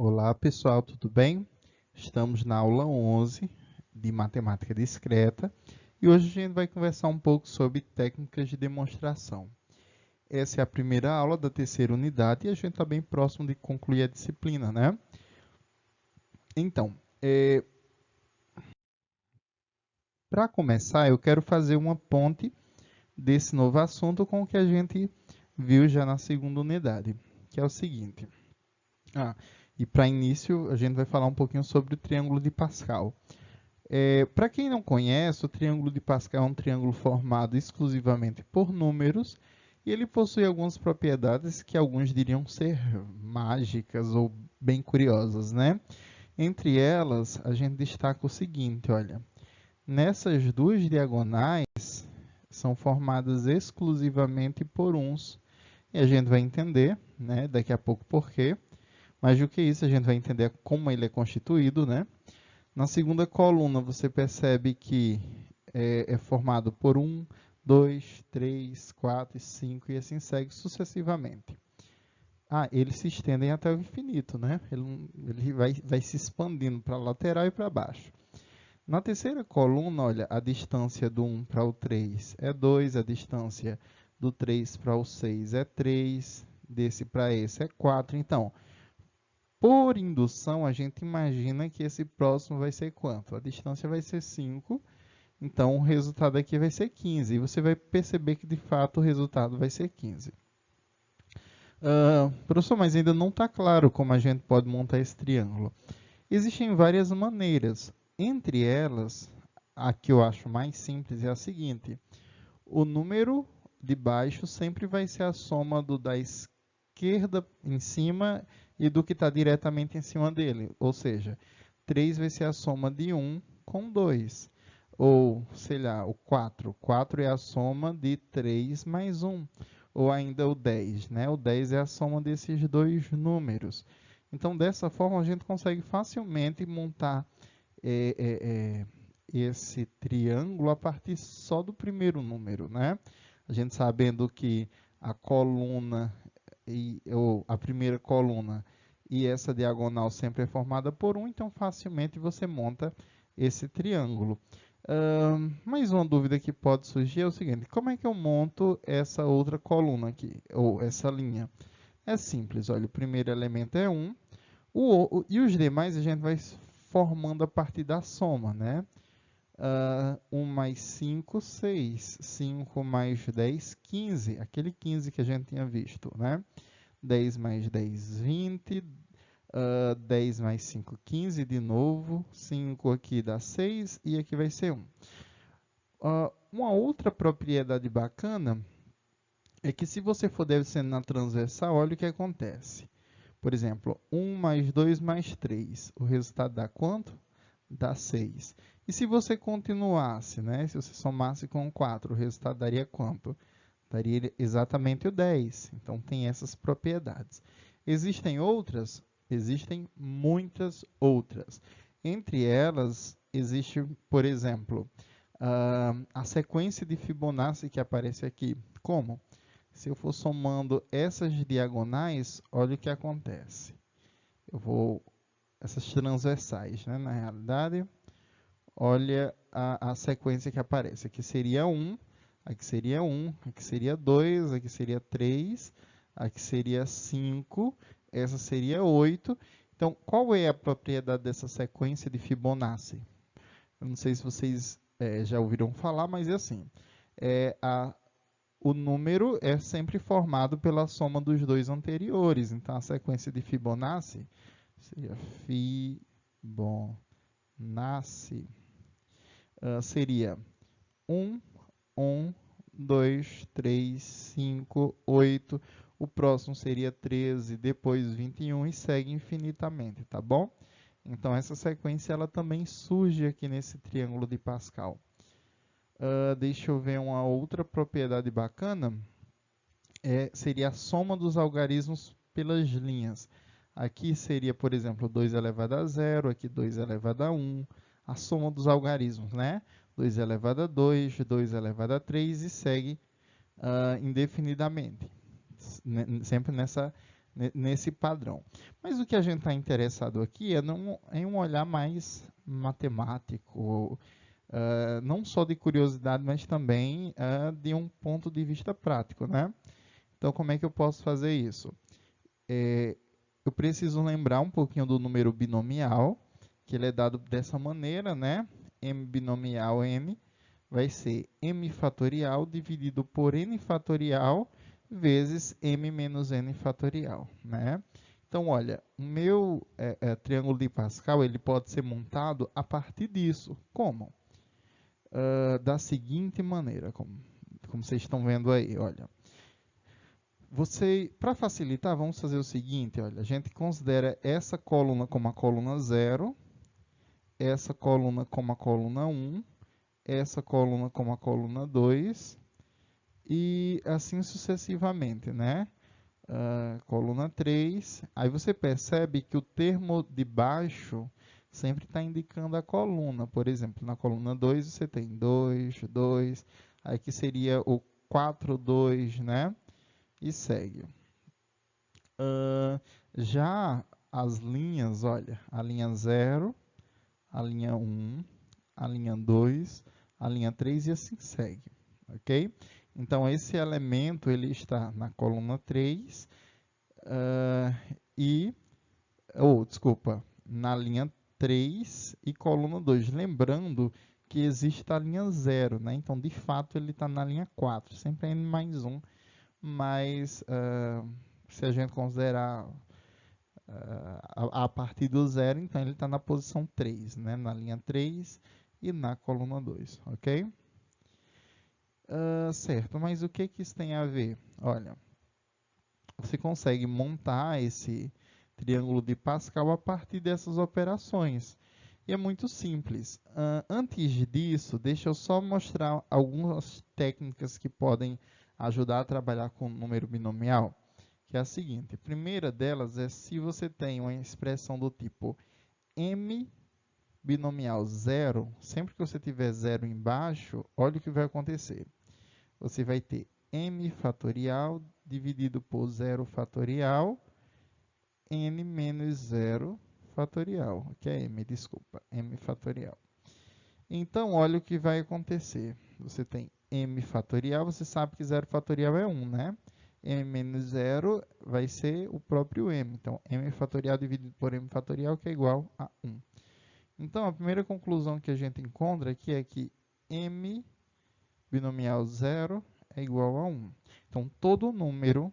Olá pessoal, tudo bem? Estamos na aula 11 de Matemática Discreta e hoje a gente vai conversar um pouco sobre técnicas de demonstração. Essa é a primeira aula da terceira unidade e a gente está bem próximo de concluir a disciplina, né? Então, para começar, eu quero fazer uma ponte desse novo assunto com o que a gente viu já na segunda unidade, que é o seguinte. E para início, a gente vai falar um pouquinho sobre o triângulo de Pascal. Para quem não conhece, o triângulo de Pascal é um triângulo formado exclusivamente por números e ele possui algumas propriedades que alguns diriam ser mágicas ou bem curiosas, né? Entre elas, a gente destaca o seguinte, olha, nessas duas diagonais são formadas exclusivamente por uns, e a gente vai entender, né, daqui a pouco por quê, mas do que isso a gente vai entender como ele é constituído, né? Na segunda coluna, você percebe que é formado por 1, 2, 3, 4 e 5 e assim segue sucessivamente. Eles se estendem até o infinito, né? Ele vai se expandindo para a lateral e para baixo. Na terceira coluna, olha, a distância do 1 para o 3 é 2, a distância do 3 para o 6 é 3, desse para esse é 4. Então, por indução, a gente imagina que esse próximo vai ser quanto? A distância vai ser 5, então o resultado aqui vai ser 15. E você vai perceber que, de fato, o resultado vai ser 15. Professor, mas ainda não está claro como a gente pode montar esse triângulo. Existem várias maneiras. Entre elas, a que eu acho mais simples é a seguinte. O número de baixo sempre vai ser a soma do da esquerda em cima e do que está diretamente em cima dele. Ou seja, 3 vai ser a soma de 1 com 2. Ou, sei lá, o 4. 4 é a soma de 3 mais 1. Ou ainda o 10, né? O 10 é a soma desses dois números. Então, dessa forma, a gente consegue facilmente montar esse triângulo a partir só do primeiro número, né? A gente sabendo que a coluna ou a primeira coluna e essa diagonal sempre é formada por 1, então facilmente você monta esse triângulo. Mais uma dúvida que pode surgir é o seguinte: como é que eu monto essa outra coluna aqui, ou essa linha? É simples, olha, o primeiro elemento é 1, e os demais a gente vai formando a partir da soma, né? 1 mais 5, 6. 5 mais 10, 15. Aquele 15 que a gente tinha visto, né? 10 mais 10, 20. 10 mais 5, 15 de novo. 5 aqui dá 6 e aqui vai ser 1. Uma outra propriedade bacana é que se você for descendo na transversal, olha o que acontece. Por exemplo, 1 mais 2 mais 3. O resultado dá quanto? Dá 6. E se você continuasse, né? Se você somasse com 4, o resultado daria quanto? Daria exatamente o 10. Então, tem essas propriedades. Existem outras? Existem muitas outras. Entre elas, existe, por exemplo, a sequência de Fibonacci que aparece aqui. Como? Se eu for somando essas diagonais, olha o que acontece. Essas transversais, né? Na realidade, olha a sequência que aparece. Aqui seria 1, aqui seria 1, aqui seria 2, aqui seria 3, aqui seria 5, essa seria 8. Então, qual é a propriedade dessa sequência de Fibonacci? Eu não sei se vocês já ouviram falar, mas é assim. O número é sempre formado pela soma dos dois anteriores. Então, a sequência de Fibonacci seria Fibonacci. Seria 1, 1, 2, 3, 5, 8. O próximo seria 13, depois 21 e segue infinitamente, tá bom? Então, essa sequência ela também surge aqui nesse triângulo de Pascal. Deixa eu ver uma outra propriedade bacana. Seria a soma dos algarismos pelas linhas. Aqui seria, por exemplo, 2 elevado a 0, aqui 2 elevado a 1, a soma dos algarismos, né? 2 elevado a 2, 2 elevado a 3 e segue indefinidamente, sempre nesse padrão. Mas o que a gente está interessado aqui é em um olhar mais matemático, não só de curiosidade, mas também de um ponto de vista prático, né? Então, como é que eu posso fazer isso? Eu preciso lembrar um pouquinho do número binomial, que ele é dado dessa maneira, né? M binomial M vai ser m fatorial dividido por n fatorial vezes m menos n fatorial, né? Então, olha, o meu triângulo de Pascal ele pode ser montado a partir disso. Como? Da seguinte maneira, como vocês estão vendo aí, olha. Para facilitar, vamos fazer o seguinte, olha, a gente considera essa coluna como a coluna 0, essa coluna como a coluna 1, essa coluna como a coluna 2 e assim sucessivamente, né? Coluna 3. Aí você percebe que o termo de baixo sempre está indicando a coluna. Por exemplo, na coluna 2 você tem 2, 2, aí que seria o 4, 2, né? E segue. Já as linhas, olha, a linha 0, a linha 1, a linha 2, a linha 3 e assim segue, ok? Então, esse elemento ele está na coluna 3 desculpa, na linha 3 e coluna 2. Lembrando que existe a linha 0, né? Então, de fato, ele está na linha 4, sempre é n mais 1, mas se a gente considerar a partir do 0, então ele está na posição 3, né? Na linha 3 e na coluna 2, ok? Certo, mas o que isso tem a ver? Olha, você consegue montar esse triângulo de Pascal a partir dessas operações. E é muito simples. Antes disso, deixa eu só mostrar algumas técnicas que podem ajudar a trabalhar com o número binomial, que é a seguinte. A primeira delas é se você tem uma expressão do tipo m binomial 0, sempre que você tiver 0 embaixo, olha o que vai acontecer. Você vai ter m fatorial dividido por 0 fatorial, n menos 0 fatorial, que é m, desculpa, m fatorial. Então, olha o que vai acontecer. Você tem m fatorial, você sabe que 0 fatorial é 1, né? M menos 0 vai ser o próprio m. Então, m fatorial dividido por m fatorial, que é igual a 1. Então, a primeira conclusão que a gente encontra aqui é que m binomial 0 é igual a 1. Então, todo número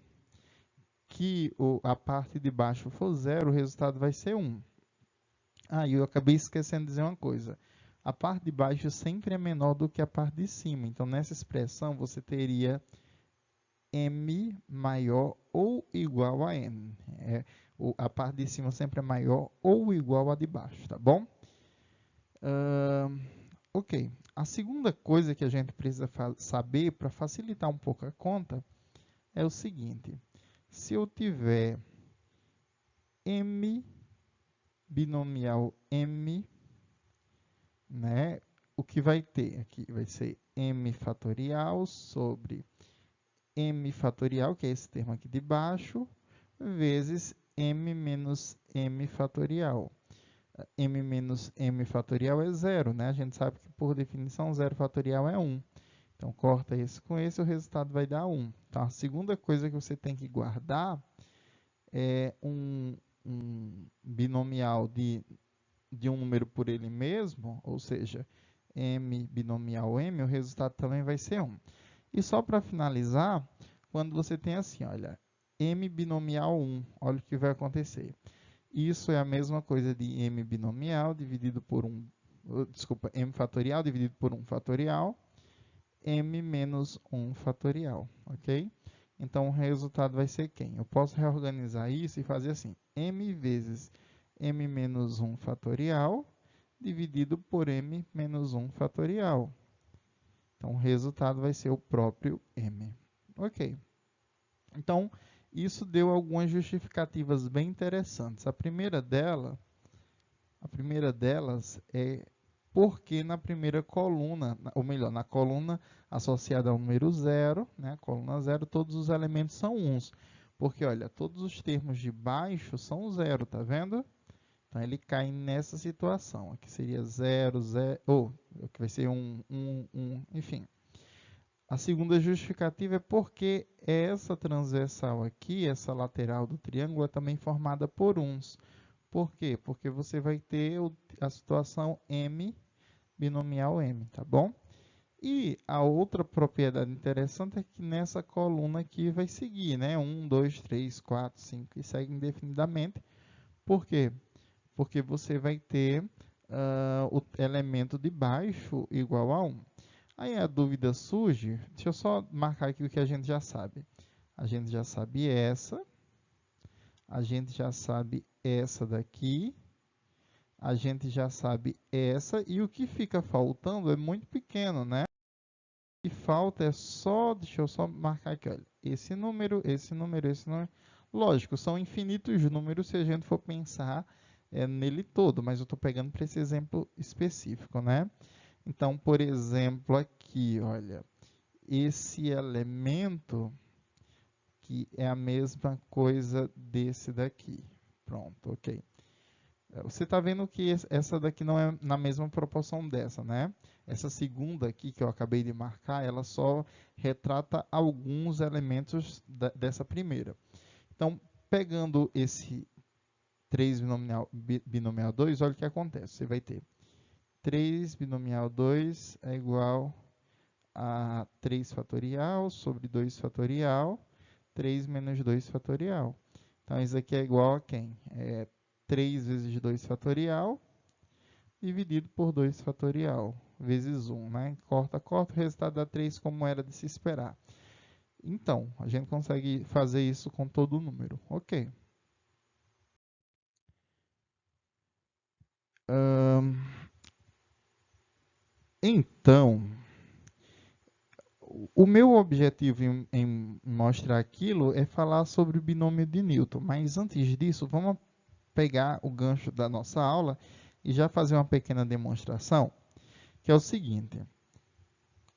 que a parte de baixo for 0, o resultado vai ser 1. E eu acabei esquecendo de dizer uma coisa. A parte de baixo sempre é menor do que a parte de cima. Então, nessa expressão, você teria m maior ou igual a n. A parte de cima sempre é maior ou igual a de baixo, tá bom? Ok. A segunda coisa que a gente precisa saber para facilitar um pouco a conta é o seguinte. Se eu tiver m binomial m, né, o que vai ter aqui vai ser m fatorial sobre m fatorial, que é esse termo aqui de baixo, vezes m menos m fatorial. M menos m fatorial é 0, né? A gente sabe que, por definição, 0 fatorial é 1. Então, corta esse com esse, o resultado vai dar 1. Então, a segunda coisa que você tem que guardar é um binomial de um número por ele mesmo, ou seja, m binomial m, o resultado também vai ser 1. E só para finalizar, quando você tem assim, olha, m binomial 1, olha o que vai acontecer. Isso é a mesma coisa de m binomial dividido por m fatorial dividido por 1 fatorial, m menos 1 fatorial, ok? Então, o resultado vai ser quem? Eu posso reorganizar isso e fazer assim, m vezes m menos 1 fatorial dividido por m menos 1 fatorial. Então, o resultado vai ser o próprio m. Ok. Então, isso deu algumas justificativas bem interessantes. A primeira delas é porque na primeira coluna, ou melhor, na coluna associada ao número 0, né, coluna 0, todos os elementos são 1s. Porque, olha, todos os termos de baixo são zero, tá vendo? Então, ele cai nessa situação. Aqui seria 0, 0, ou aqui vai ser 1, 1, 1, enfim. A segunda justificativa é porque essa transversal aqui, essa lateral do triângulo, é também formada por uns. Por quê? Porque você vai ter a situação M, binomial M, tá bom? E a outra propriedade interessante é que nessa coluna aqui vai seguir, né? 1, 2, 3, 4, 5 e segue indefinidamente. Por quê? Porque você vai ter o elemento de baixo igual a 1. Aí a dúvida surge, deixa eu só marcar aqui o que a gente já sabe. A gente já sabe essa, a gente já sabe essa daqui, a gente já sabe essa, e o que fica faltando é muito pequeno, né? O que falta é só, deixa eu só marcar aqui, olha, esse número, esse número, esse número. Lógico, são infinitos números se a gente for pensar nele todo, mas eu estou pegando para esse exemplo específico, né? Então, por exemplo, aqui, olha, esse elemento que é a mesma coisa desse daqui. Pronto, ok. Você está vendo que essa daqui não é na mesma proporção dessa, né? Essa segunda aqui que eu acabei de marcar, ela só retrata alguns elementos dessa primeira. Então, pegando esse 3 binomial 2, olha o que acontece. Você vai ter 3 binomial 2 é igual a 3 fatorial sobre 2 fatorial, 3 menos 2 fatorial. Então, isso aqui é igual a quem? 3 vezes 2 fatorial dividido por 2 fatorial, vezes 1, né? Corta, corta, o resultado dá 3, como era de se esperar. Então, a gente consegue fazer isso com todo o número. Ok. Então, o meu objetivo em mostrar aquilo é falar sobre o binômio de Newton. Mas antes disso, vamos pegar o gancho da nossa aula e já fazer uma pequena demonstração, que é o seguinte.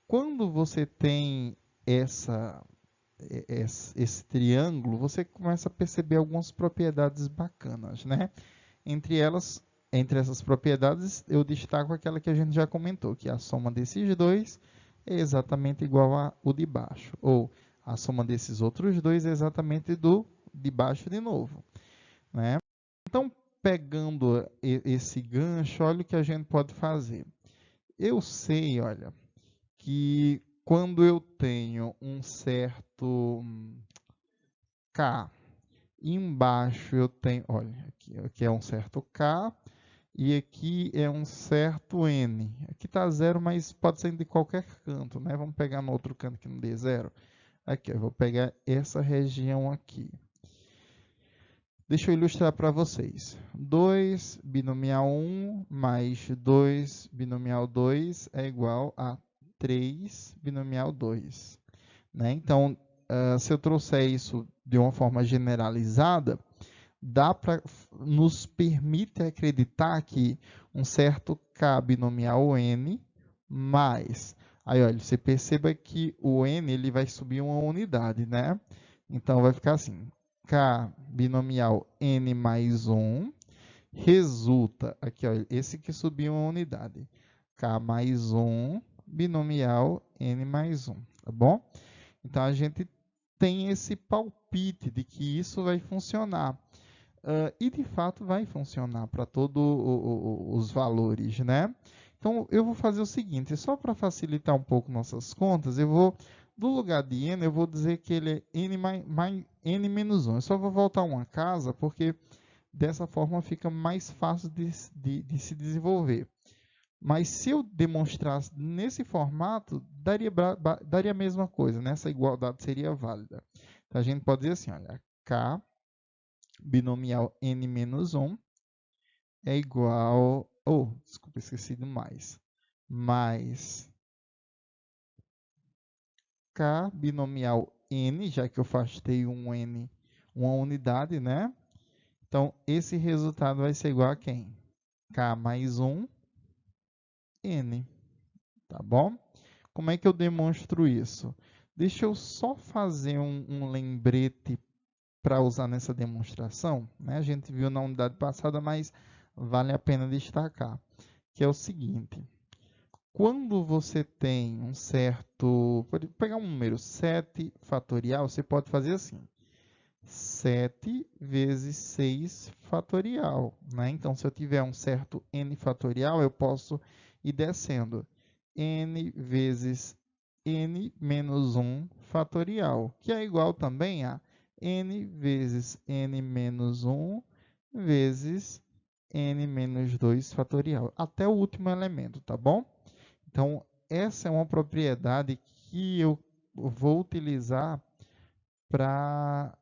Quando você tem esse triângulo, você começa a perceber algumas propriedades bacanas, né? Entre elas, entre essas propriedades, eu destaco aquela que a gente já comentou, que a soma desses dois é exatamente igual ao de baixo, ou a soma desses outros dois é exatamente do de baixo de novo, né? Então, pegando esse gancho, olha o que a gente pode fazer. Eu sei, olha, que quando eu tenho um certo K, e embaixo eu tenho, olha, aqui é um certo K, e aqui é um certo N. Aqui está zero, mas pode ser de qualquer canto, né? Vamos pegar no outro canto que não dê zero. Aqui, eu vou pegar essa região aqui. Deixa eu ilustrar para vocês. 2 binomial 1 mais 2 binomial 2 é igual a 3 binomial 2. Né? Então, se eu trouxer isso de uma forma generalizada, nos permite acreditar que um certo K binomial N mais... Aí, olha, você perceba que o N ele vai subir uma unidade, né? Então, vai ficar assim, K binomial N mais 1 resulta, aqui, ó, esse que subiu uma unidade, K mais 1 binomial N mais 1, tá bom? Então, a gente tem esse palpite de que isso vai funcionar. E, de fato, vai funcionar para todos os valores, né? Então, eu vou fazer o seguinte, só para facilitar um pouco nossas contas, eu vou, do lugar de n, eu vou dizer que ele é n menos 1. Eu só vou voltar uma casa, porque dessa forma fica mais fácil de se desenvolver. Mas se eu demonstrasse nesse formato, daria a mesma coisa, né? Essa igualdade seria válida. Então, a gente pode dizer assim, olha, K binomial n menos 1 é igual... desculpa, esqueci do mais K binomial n, já que eu afastei um n, uma unidade, né? Então, esse resultado vai ser igual a quem? K mais 1, n, tá bom? Como é que eu demonstro isso? Deixa eu só fazer um lembrete para usar nessa demonstração, né? A gente viu na unidade passada, mas vale a pena destacar, que é o seguinte: quando você tem um certo, pode pegar um número 7 fatorial, você pode fazer assim: 7 vezes 6 fatorial, né? Então, se eu tiver um certo n fatorial, eu posso ir descendo n vezes n menos 1 fatorial, que é igual também a n vezes n menos 1 vezes n menos 2 fatorial, até o último elemento, tá bom? Então, essa é uma propriedade que eu vou utilizar para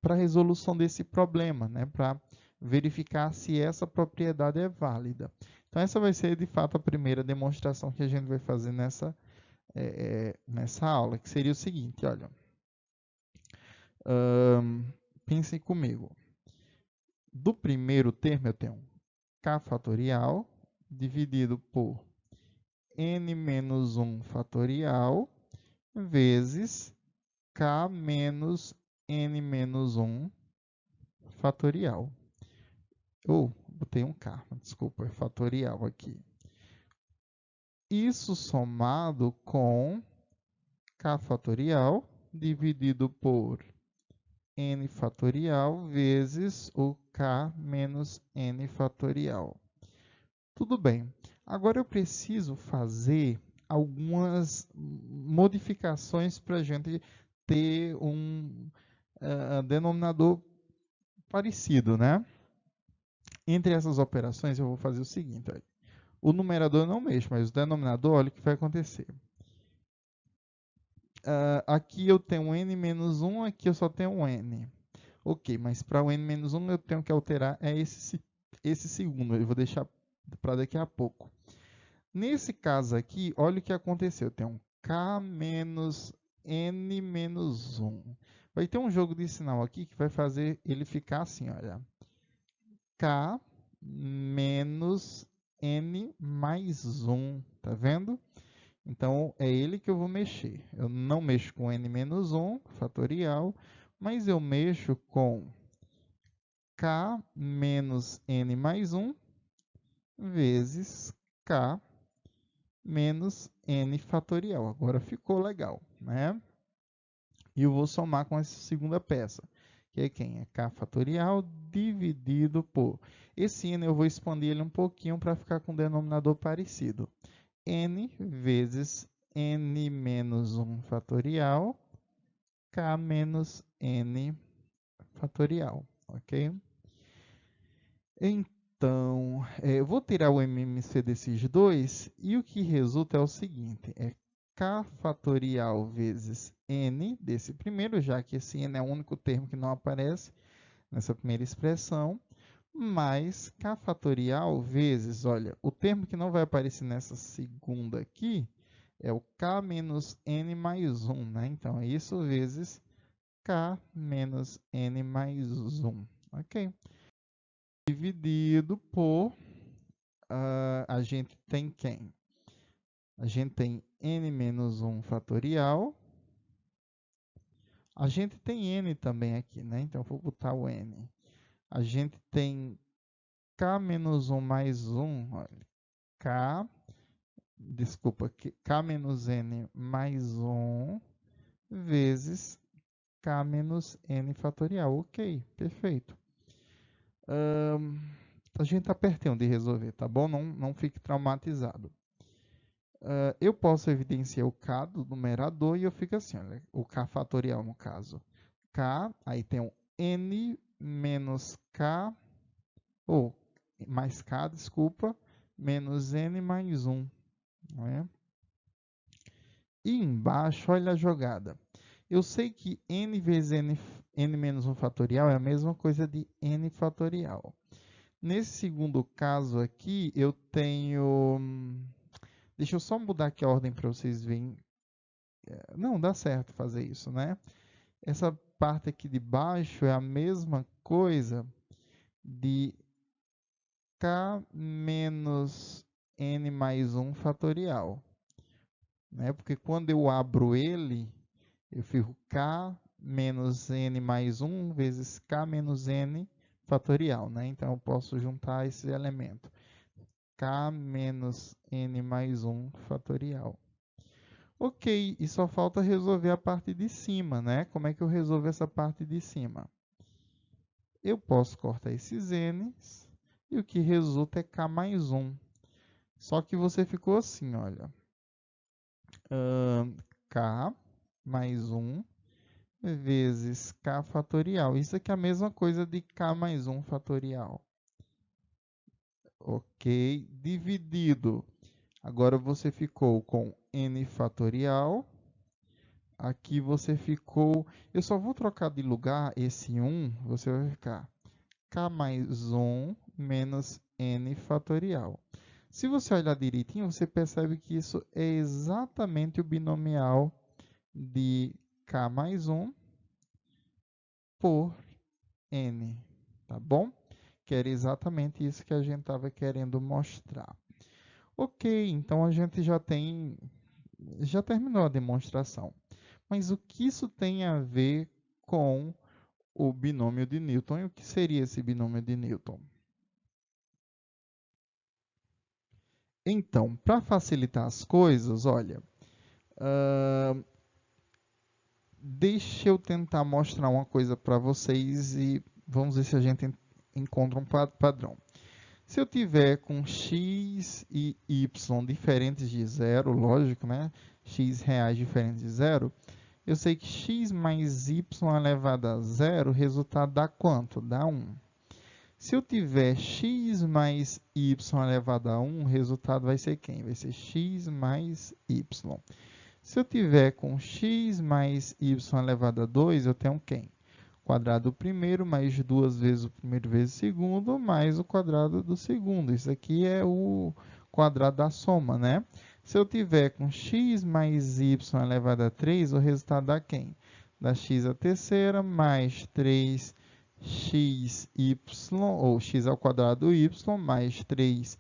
a resolução desse problema, né? Para verificar se essa propriedade é válida. Então, essa vai ser, de fato, a primeira demonstração que a gente vai fazer nessa aula, que seria o seguinte, olha. Pensem comigo. Do primeiro termo, eu tenho k fatorial dividido por n menos 1 fatorial vezes k menos n menos 1 fatorial. Botei um k, desculpa, é fatorial aqui. Isso somado com k fatorial dividido por n fatorial vezes o k menos n fatorial. Tudo bem. Agora eu preciso fazer algumas modificações para a gente ter um denominador parecido, né? Entre essas operações, eu vou fazer o seguinte. Olha. O numerador eu não mexo, mas o denominador, olha o que vai acontecer. Aqui eu tenho um n menos 1, aqui eu só tenho um n. Ok, mas para o n menos 1 eu tenho que alterar esse segundo. Eu vou deixar para daqui a pouco. Nesse caso aqui, olha o que aconteceu. Eu tenho um k menos n menos 1. Vai ter um jogo de sinal aqui que vai fazer ele ficar assim, olha. K menos n mais 1, tá vendo? Então, é ele que eu vou mexer. Eu não mexo com n menos 1, fatorial, mas eu mexo com k menos n mais 1 vezes k menos n fatorial. Agora ficou legal, né? E eu vou somar com essa segunda peça, que é quem? É k fatorial dividido por... Esse n eu vou expandir ele um pouquinho para ficar com um denominador parecido. N vezes n menos 1 fatorial, k menos n fatorial, ok? Então, eu vou tirar o MMC desses dois e o que resulta é o seguinte, é k fatorial vezes n desse primeiro, já que esse n é o único termo que não aparece nessa primeira expressão, mais k fatorial vezes, olha, o termo que não vai aparecer nessa segunda aqui é o k menos n mais 1, né? Então, é isso vezes k menos n mais 1, ok? Dividido por, a gente tem quem? A gente tem n menos 1 fatorial. A gente tem n também aqui, né? Então, eu vou botar o n. A gente tem k menos 1 mais 1, olha, k menos n mais 1 vezes k menos n fatorial. Ok, perfeito. A gente está pertinho de resolver, tá bom? Não fique traumatizado. Eu posso evidenciar o k do numerador e eu fico assim, olha, o k fatorial no caso. K, aí tem o n menos k, ou mais k, desculpa, menos n mais 1. Não é? E embaixo, olha a jogada. Eu sei que n vezes n menos 1 fatorial é a mesma coisa de n fatorial. Nesse segundo caso aqui, eu tenho... Deixa eu só mudar aqui a ordem para vocês verem. Não, dá certo fazer isso, né? Essa parte aqui de baixo é a mesma coisa de k menos n mais 1 fatorial. Né? Porque quando eu abro ele, eu fico k menos n mais 1 vezes k menos n fatorial, né? Então, eu posso juntar esse elemento. K menos n mais 1 fatorial. Ok, e só falta resolver a parte de cima, né? Como é que eu resolvo essa parte de cima? Eu posso cortar esses n's e o que resulta é k mais 1. Só que você ficou assim, olha. K mais 1 vezes k fatorial. Isso aqui é a mesma coisa de k mais 1 fatorial. Ok, dividido. Agora você ficou com n fatorial. Aqui você ficou... Eu só vou trocar de lugar esse 1. Você vai ficar k mais 1 menos n fatorial. Se você olhar direitinho, você percebe que isso é exatamente o binomial de k mais 1 por n, tá bom? Que era exatamente isso que a gente estava querendo mostrar. Ok, então a gente já terminou a demonstração. Mas o que isso tem a ver com o binômio de Newton? E o que seria esse binômio de Newton? Então, para facilitar as coisas, olha, deixa eu tentar mostrar uma coisa para vocês e vamos ver se a gente encontra um padrão. Se eu tiver com x e y diferentes de zero, lógico, né? X reais diferentes de zero, eu sei que x mais y elevado a zero, o resultado dá quanto? Dá 1. Se eu tiver x mais y elevado a 1, o resultado vai ser quem? Vai ser x mais y. Se eu tiver com x mais y elevado a 2, eu tenho quem? Quadrado do primeiro mais 2 vezes o primeiro vezes o segundo, mais o quadrado do segundo. Isso aqui é o quadrado da soma, né? Se eu tiver com x mais y elevado a 3, o resultado dá quem? Dá x à terceira mais 3xy, ou x ao quadrado y, mais 3xy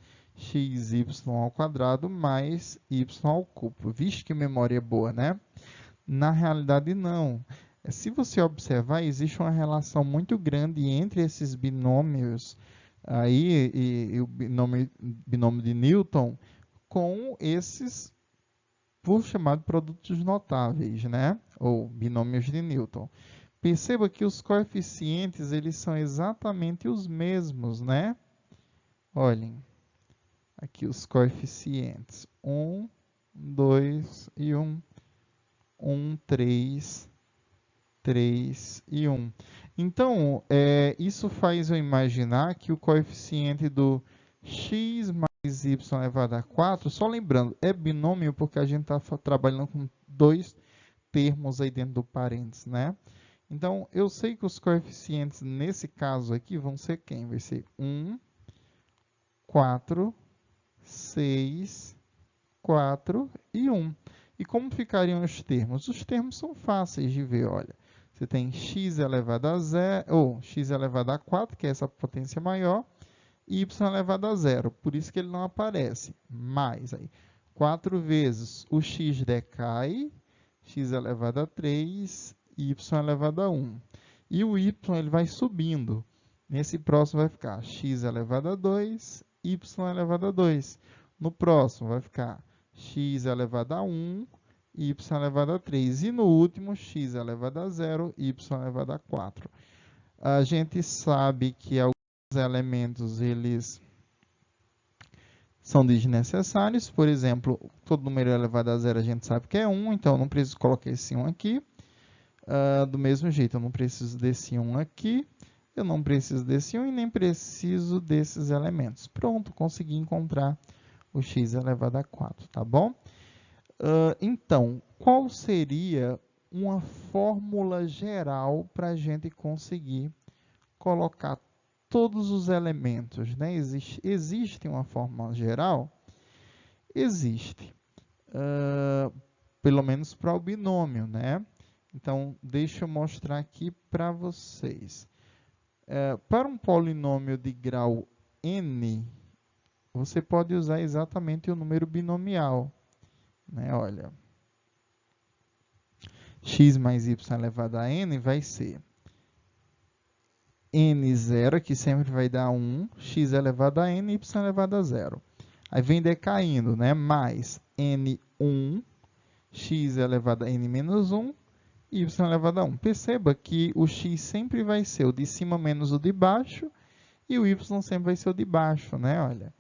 ao quadrado, mais y ao cubo. Vixe, que memória boa, né? Na realidade, não. Se você observar, existe uma relação muito grande entre esses binômios aí e o binômio de Newton com esses, por chamado produtos notáveis, né? Ou binômios de Newton. Perceba que os coeficientes eles são exatamente os mesmos, né? Olhem, aqui os coeficientes 1, 2 e 1, 1, 3 e 1. Então, isso faz eu imaginar que o coeficiente do x mais y elevado a 4, só lembrando, é binômio porque a gente está trabalhando com dois termos aí dentro do parênteses, né? Então, eu sei que os coeficientes nesse caso aqui vão ser quem? Vai ser 1, 4, 6, 4 e 1. E como ficariam os termos? Os termos são fáceis de ver, olha. Você tem x elevado a 0, ou x elevado a 4, que é essa potência maior, e y elevado a 0, por isso que ele não aparece. Mais aí, 4 vezes o x decai, x elevado a 3, y elevado a 1. E o y ele vai subindo. Nesse próximo vai ficar x elevado a 2, y elevado a 2. No próximo vai ficar x elevado a 1, y elevado a 3. E no último, x elevado a 0, y elevado a 4. A gente sabe que alguns elementos eles são desnecessários. Por exemplo, todo número elevado a 0 a gente sabe que é 1, então eu não preciso colocar esse 1 aqui. Do mesmo jeito, eu não preciso desse 1 aqui, eu não preciso desse 1 e nem preciso desses elementos. Pronto, consegui encontrar o x elevado a 4, tá bom? Então, qual seria uma fórmula geral para a gente conseguir colocar todos os elementos, né? Existe uma fórmula geral? Existe. Pelo menos para o binômio, né? Então, deixa eu mostrar aqui para vocês. Para um polinômio de grau n, você pode usar exatamente o número binomial, né? Olha, x mais y elevado a n vai ser n0, que sempre vai dar 1, x elevado a n, y elevado a 0. Aí vem decaindo, né? Mais n1, x elevado a n menos 1, y elevado a 1. Perceba que o x sempre vai ser o de cima menos o de baixo, e o y sempre vai ser o de baixo, né? Olha.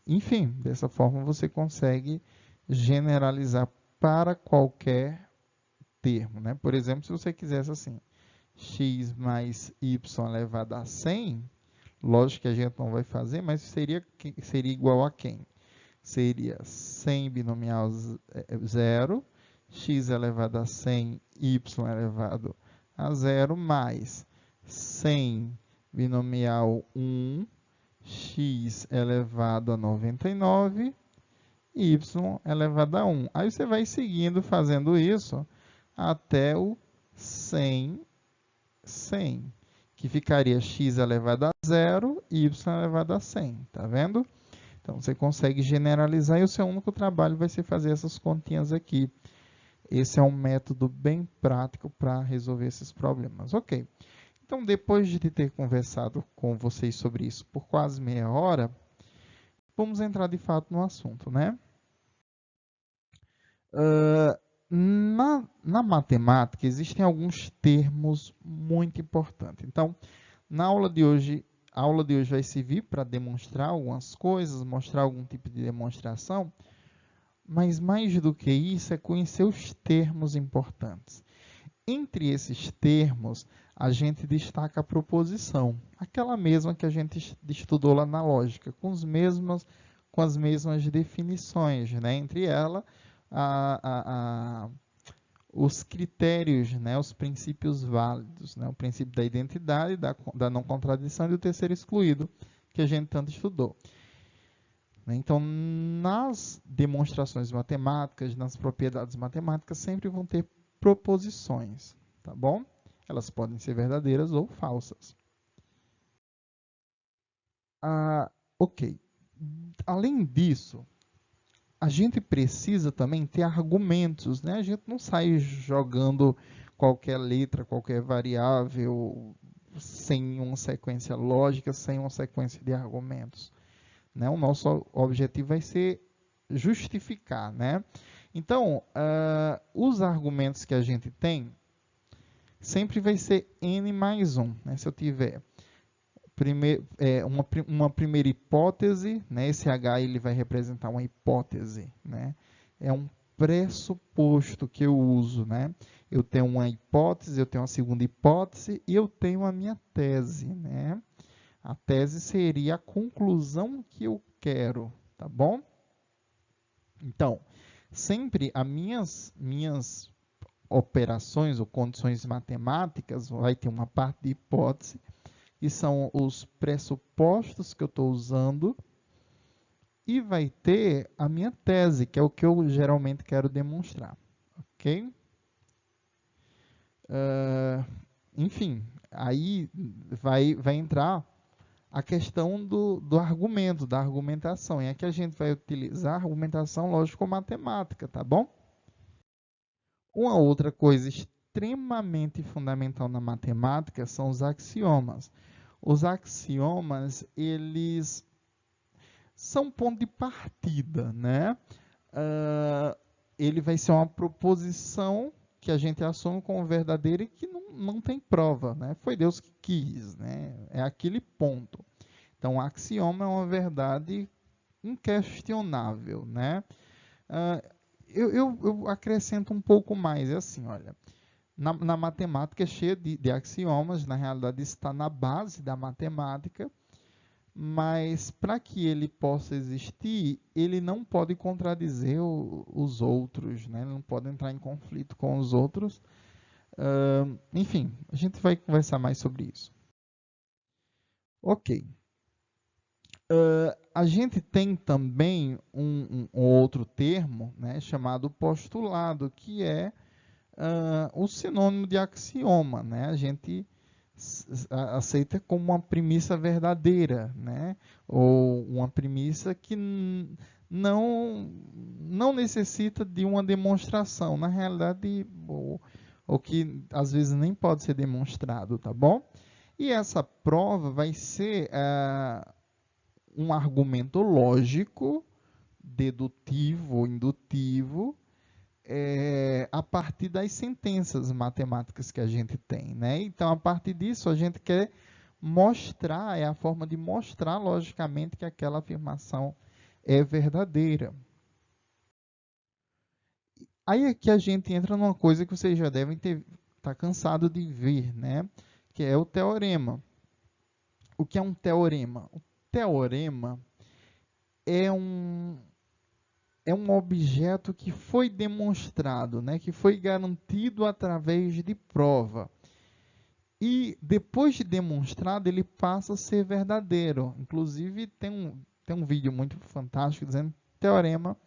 Enfim, dessa forma você consegue generalizar para qualquer termo, né? Por exemplo, se você quisesse assim, x mais y elevado a 100, lógico que a gente não vai fazer, mas seria igual a quem? Seria 100 binomial 0, x elevado a 100, y elevado a 0, mais 100 binomial 1, x elevado a 99, y elevado a 1. Aí você vai seguindo fazendo isso até o 100, 100, que ficaria x elevado a 0, y elevado a 100, tá vendo? Então, você consegue generalizar e o seu único trabalho vai ser fazer essas continhas aqui. Esse é um método bem prático para resolver esses problemas. Ok. Então, depois de ter conversado com vocês sobre isso por quase meia hora, vamos entrar de fato no assunto, né? Na matemática, existem alguns termos muito importantes. Então, na aula de hoje, a aula de hoje vai servir para demonstrar algumas coisas, mostrar algum tipo de demonstração, mas mais do que isso é conhecer os termos importantes. Entre esses termos, a gente destaca a proposição, aquela mesma que a gente estudou lá na lógica, com as mesmas definições, né? Entre elas, os critérios, né? Os princípios válidos, né? O princípio da identidade, da não contradição e do terceiro excluído, que a gente tanto estudou. Então, nas demonstrações matemáticas, nas propriedades matemáticas, sempre vão ter proposições, tá bom? Elas podem ser verdadeiras ou falsas. Ok. Além disso, a gente precisa também ter argumentos, né? A gente não sai jogando qualquer letra, qualquer variável, sem uma sequência lógica, sem uma sequência de argumentos, né? O nosso objetivo vai ser justificar, né? Então, os argumentos que a gente tem sempre vai ser n mais 1, né? Se eu tiver uma primeira hipótese, né? Esse H ele vai representar uma hipótese, né? É um pressuposto que eu uso, né? Eu tenho uma hipótese, eu tenho uma segunda hipótese e eu tenho a minha tese, né? A tese seria a conclusão que eu quero, tá bom? Então, sempre as minhas operações ou condições matemáticas vai ter uma parte de hipótese, que são os pressupostos que eu estou usando, e vai ter a minha tese, que é o que eu geralmente quero demonstrar, ok? Enfim, aí vai entrar a questão do argumento, da argumentação. E aqui a gente vai utilizar argumentação lógico-matemática, tá bom? Uma outra coisa extremamente fundamental na matemática são os axiomas. Os axiomas, eles são ponto de partida, né? Ele vai ser uma proposição que a gente assume como verdadeira e que não tem prova, né? Foi Deus que quis, né? É aquele ponto. Então, o axioma é uma verdade inquestionável, né? Eu acrescento um pouco mais, é assim, olha, na matemática é cheia de axiomas, na realidade está na base da matemática, mas para que ele possa existir, ele não pode contradizer os outros, né? Ele não pode entrar em conflito com os outros. Enfim, a gente vai conversar mais sobre isso. Ok. A gente tem também um outro termo, né, chamado postulado, que é o sinônimo de axioma, né? A gente aceita como uma premissa verdadeira, né? Ou uma premissa que não necessita de uma demonstração. Na realidade, o que às vezes nem pode ser demonstrado, tá bom? E essa prova vai ser um argumento lógico, dedutivo ou indutivo, a partir das sentenças matemáticas que a gente tem, né? Então, a partir disso, a gente quer mostrar, é a forma de mostrar logicamente que aquela afirmação é verdadeira. Aí é que a gente entra numa coisa que vocês já devem estar cansado de ver, né? Que é o teorema. O que é um teorema? O teorema é um objeto que foi demonstrado, né? Que foi garantido através de prova. E depois de demonstrado, ele passa a ser verdadeiro. Inclusive, tem um vídeo muito fantástico dizendo que teorema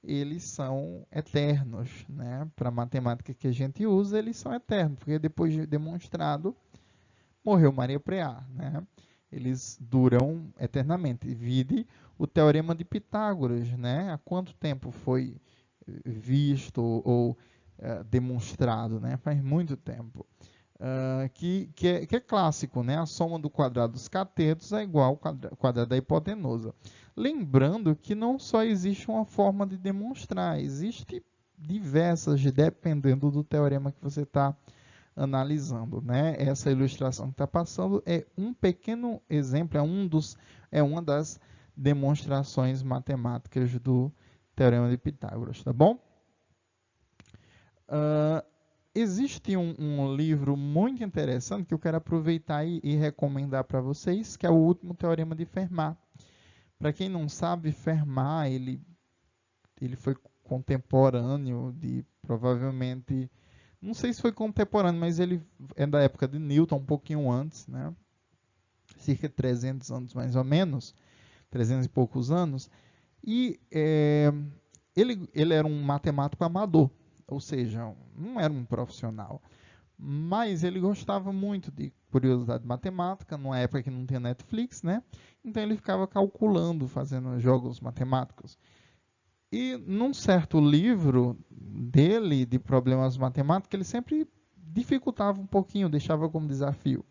eles são eternos, né? Para a matemática que a gente usa, eles são eternos, porque depois de demonstrado, morreu Maria Preá, né? Eles duram eternamente. Vide o teorema de Pitágoras, né? Há quanto tempo foi visto ou demonstrado, né? Faz muito tempo. Que é clássico, né? A soma do quadrado dos catetos é igual ao quadrado da hipotenusa. Lembrando que não só existe uma forma de demonstrar, existe diversas, dependendo do teorema que você está analisando, né? Essa ilustração que está passando é um pequeno exemplo, é uma das demonstrações matemáticas do teorema de Pitágoras, tá bom? Existe um livro muito interessante que eu quero aproveitar e recomendar para vocês, que é o Último Teorema de Fermat. Para quem não sabe, Fermat, ele foi contemporâneo de, provavelmente, não sei se foi contemporâneo, mas ele é da época de Newton, um pouquinho antes, né? Cerca de 300 anos mais ou menos, 300 e poucos anos, e ele era um matemático amador, ou seja, não era um profissional, mas ele gostava muito de curiosidade matemática, numa época que não tinha Netflix, né? Então ele ficava calculando, fazendo jogos matemáticos. E num certo livro dele, de problemas matemáticos, ele sempre dificultava um pouquinho, deixava como desafio.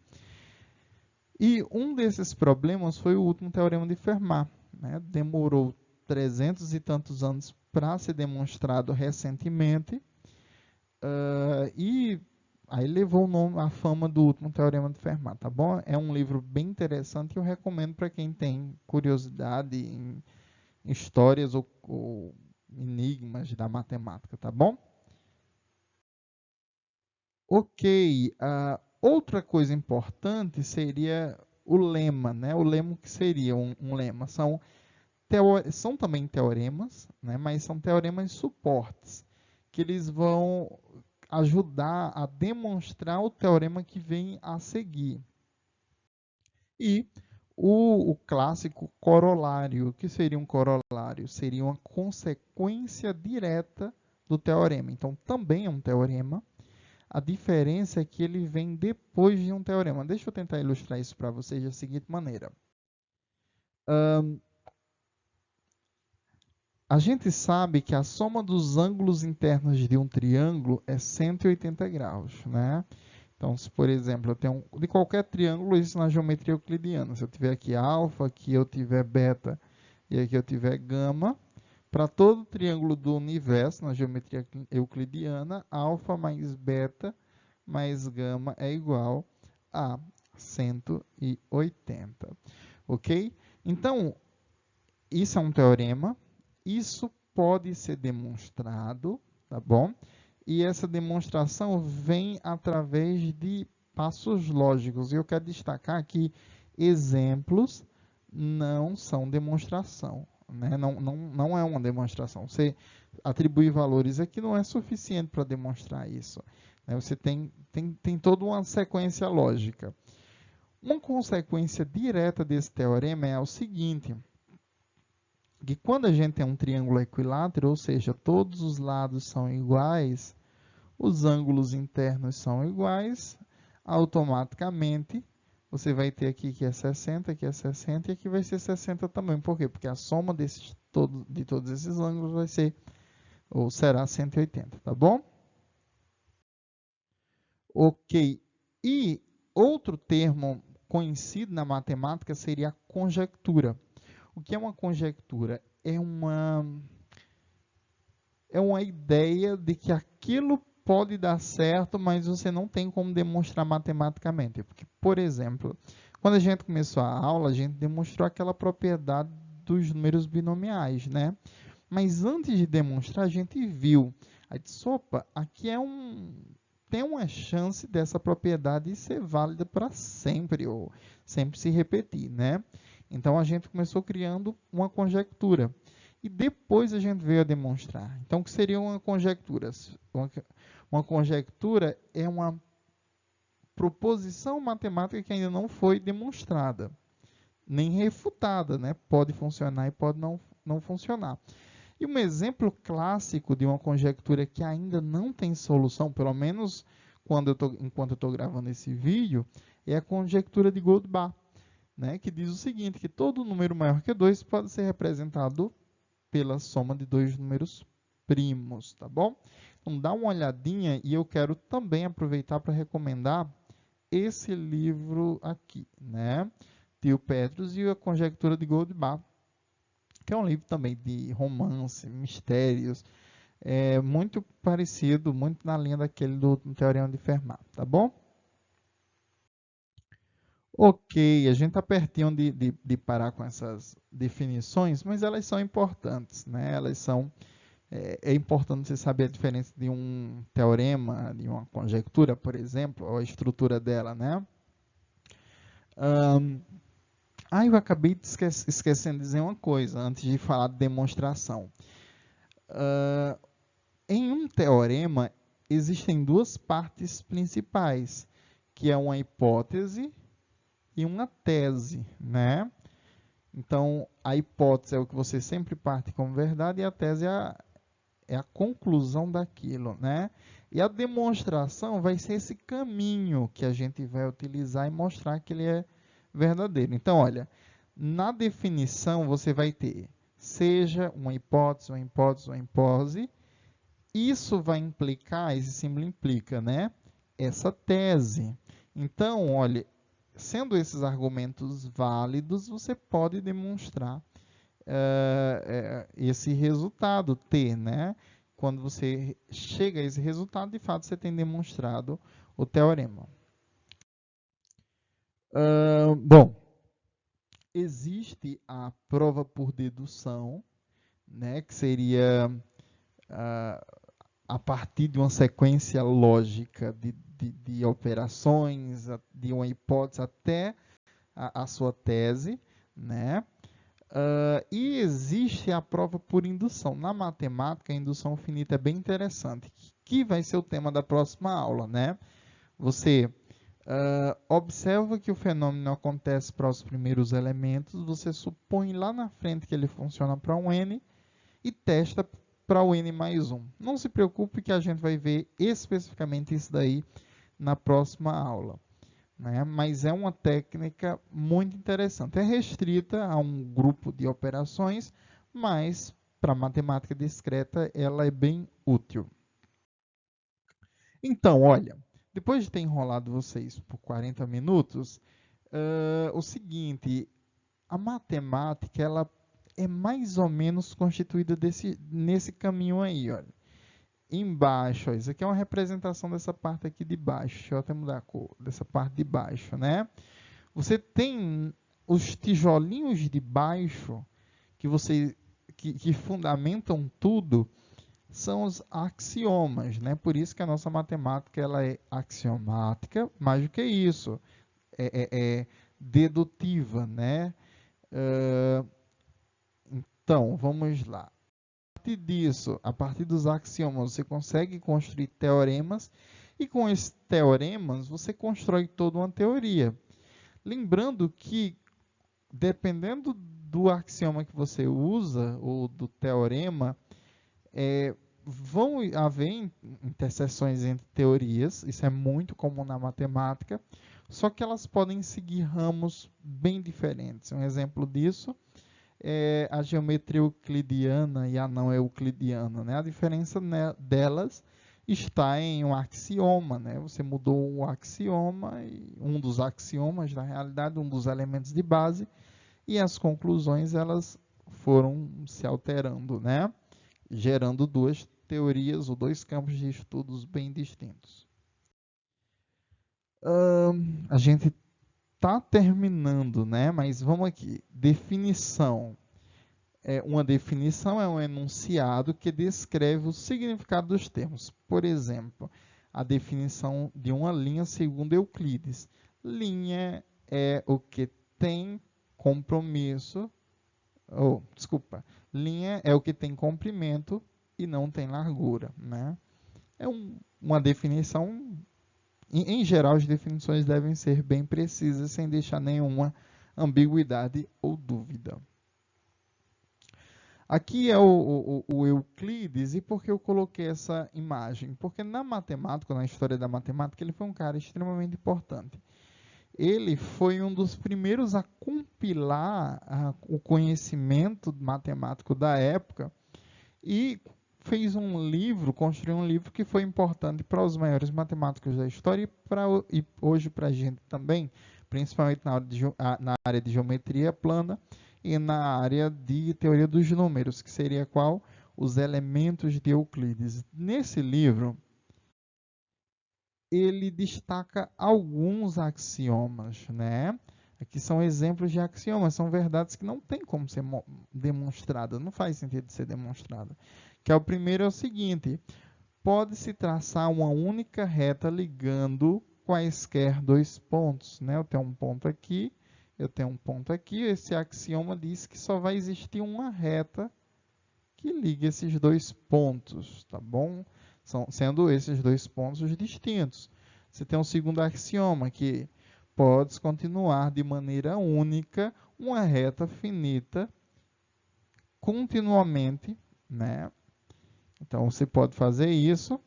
E um desses problemas foi o último teorema de Fermat, né? Demorou 300 e tantos anos para ser demonstrado recentemente, e aí levou o nome, a fama do último teorema de Fermat, tá bom? É um livro bem interessante que eu recomendo para quem tem curiosidade em histórias ou enigmas da matemática, tá bom? Ok, outra coisa importante seria o lema, né? O lema que seria um lema são também teoremas, né? Mas são teoremas suportes que eles vão ajudar a demonstrar o teorema que vem a seguir. E o clássico corolário. O que seria um corolário? Seria uma consequência direta do teorema. Então, também é um teorema. A diferença é que ele vem depois de um teorema. Deixa eu tentar ilustrar isso para vocês da seguinte maneira. A gente sabe que a soma dos ângulos internos de um triângulo é 180 graus, né? Então, se por exemplo, eu tenho de qualquer triângulo, isso na geometria euclidiana. Se eu tiver aqui alfa, aqui eu tiver beta e aqui eu tiver gama, para todo triângulo do universo, na geometria euclidiana, alfa mais beta mais gama é igual a 180. Ok? Então, isso é um teorema. Isso pode ser demonstrado, tá bom? E essa demonstração vem através de passos lógicos. E eu quero destacar que exemplos não são demonstração, né? Não é uma demonstração. Você atribuir valores aqui não é suficiente para demonstrar isso, né? Você tem toda uma sequência lógica. Uma consequência direta desse teorema é o seguinte: que quando a gente tem um triângulo equilátero, ou seja, todos os lados são iguais, os ângulos internos são iguais, automaticamente você vai ter aqui que é 60, aqui é 60 e aqui vai ser 60 também. Por quê? Porque a soma de todos esses ângulos vai ser, ou será 180, tá bom? Ok. E outro termo conhecido na matemática seria a conjectura. O que é uma conjectura? É uma ideia de que aquilo pode dar certo, mas você não tem como demonstrar matematicamente. Porque, por exemplo, quando a gente começou a aula, a gente demonstrou aquela propriedade dos números binomiais, né? Mas antes de demonstrar, a gente viu, a disse, opa, aqui tem uma chance dessa propriedade ser válida para sempre, ou sempre se repetir, né? Então, a gente começou criando uma conjectura. E depois a gente veio a demonstrar. Então, o que seria uma conjectura? Uma conjectura é uma proposição matemática que ainda não foi demonstrada, nem refutada, né? Pode funcionar e pode não funcionar. E um exemplo clássico de uma conjectura que ainda não tem solução, pelo menos enquanto eu estou gravando esse vídeo, é a conjectura de Goldbach, né? Que diz o seguinte, que todo número maior que 2 pode ser representado pela soma de dois números primos, tá bom? Então dá uma olhadinha e eu quero também aproveitar para recomendar esse livro aqui, né? Tio Petrus e a Conjectura de Goldbach, que é um livro também de romance, mistérios, muito parecido, muito na linha daquele do Teorema de Fermat, tá bom? Ok, a gente está pertinho de parar com essas definições, mas elas são importantes, né? É importante você saber a diferença de um teorema, de uma conjectura, por exemplo, ou a estrutura dela, né? Eu acabei esquecendo de dizer uma coisa antes de falar de demonstração. Em um teorema, existem duas partes principais, que é uma hipótese e uma tese, né? Então, a hipótese é o que você sempre parte como verdade e a tese é a conclusão daquilo, né? E a demonstração vai ser esse caminho que a gente vai utilizar e mostrar que ele é verdadeiro. Então, olha, na definição você vai ter seja uma hipótese, uma hipótese, uma hipótese. Isso vai implicar, esse símbolo implica, né? Essa tese. Então, olha, sendo esses argumentos válidos, você pode demonstrar esse resultado T, né? Quando você chega a esse resultado, de fato, você tem demonstrado o teorema. Bom, existe a prova por dedução, né? Que seria a partir de uma sequência lógica de operações, de uma hipótese até a sua tese, né? E existe a prova por indução. Na matemática, a indução finita é bem interessante, que vai ser o tema da próxima aula, né? Você observa que o fenômeno acontece para os primeiros elementos, você supõe lá na frente que ele funciona para um n e testa para o n mais 1. Não se preocupe que a gente vai ver especificamente isso daí na próxima aula. Né? Mas é uma técnica muito interessante. É restrita a um grupo de operações, mas para matemática discreta ela é bem útil. Então, olha, depois de ter enrolado vocês por 40 minutos, o seguinte, a matemática ela é mais ou menos constituída nesse caminho aí, olha. Embaixo, ó, isso aqui é uma representação dessa parte aqui de baixo. Deixa eu até mudar a cor dessa parte de baixo, né? Você tem os tijolinhos de baixo que fundamentam tudo, são os axiomas, né? Por isso que a nossa matemática ela é axiomática, mais do que isso, é dedutiva, né? Então, vamos lá. A partir disso, a partir dos axiomas, você consegue construir teoremas e com esses teoremas você constrói toda uma teoria. Lembrando que, dependendo do axioma que você usa, ou do teorema, vão haver interseções entre teorias, isso é muito comum na matemática, só que elas podem seguir ramos bem diferentes. Um exemplo disso é a geometria euclidiana e a não euclidiana, né? A diferença delas está em um axioma, né? Você mudou o axioma, um dos axiomas da realidade, um dos elementos de base, e as conclusões elas foram se alterando, né? Gerando duas teorias ou dois campos de estudos bem distintos. A gente está terminando, né? Mas vamos aqui. Definição. Uma definição é um enunciado que descreve o significado dos termos. Por exemplo, a definição de uma linha segundo Euclides. Linha é o que tem compromisso, linha é o que tem comprimento e não tem largura, né? Uma definição, em geral, as definições devem ser bem precisas, sem deixar nenhuma ambiguidade ou dúvida. Aqui é o Euclides, e por que eu coloquei essa imagem? Porque na matemática, na história da matemática, ele foi um cara extremamente importante. Ele foi um dos primeiros a compilar o conhecimento matemático da época e fez um livro, construiu um livro que foi importante para os maiores matemáticos da história e hoje para a gente também, principalmente na área de geometria plana e na área de teoria dos números, que seria qual? Os elementos de Euclides. Nesse livro, ele destaca alguns axiomas, né? Aqui são exemplos de axiomas, são verdades que não tem como ser demonstradas, não faz sentido de ser demonstrada. Que é o primeiro é o seguinte: pode-se traçar uma única reta ligando quaisquer dois pontos, né? Eu tenho um ponto aqui, eu tenho um ponto aqui. Esse axioma diz que só vai existir uma reta que ligue esses dois pontos, tá bom? Sendo esses dois pontos distintos. Você tem um segundo axioma que podes continuar de maneira única uma reta finita continuamente, né? Então você pode fazer isso.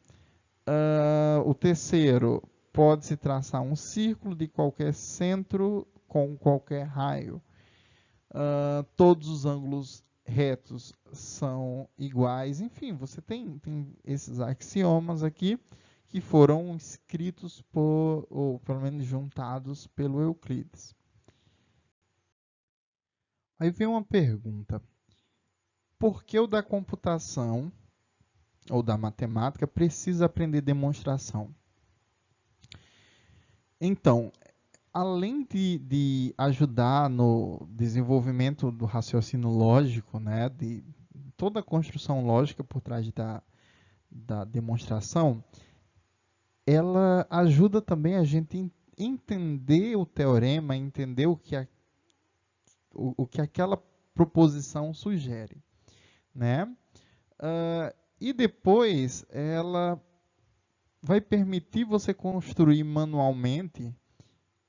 O terceiro, pode-se traçar um círculo de qualquer centro com qualquer raio. Todos os ângulos retos são iguais. Enfim, você tem esses axiomas aqui que foram escritos ou pelo menos juntados pelo Euclides. Aí vem uma pergunta: por que o da computação ou da matemática precisa aprender demonstração? Então, além de ajudar no desenvolvimento do raciocínio lógico, né, de toda a construção lógica por trás da demonstração, ela ajuda também a gente entender o teorema, entender o que aquela proposição sugere, né? E depois ela vai permitir você construir manualmente,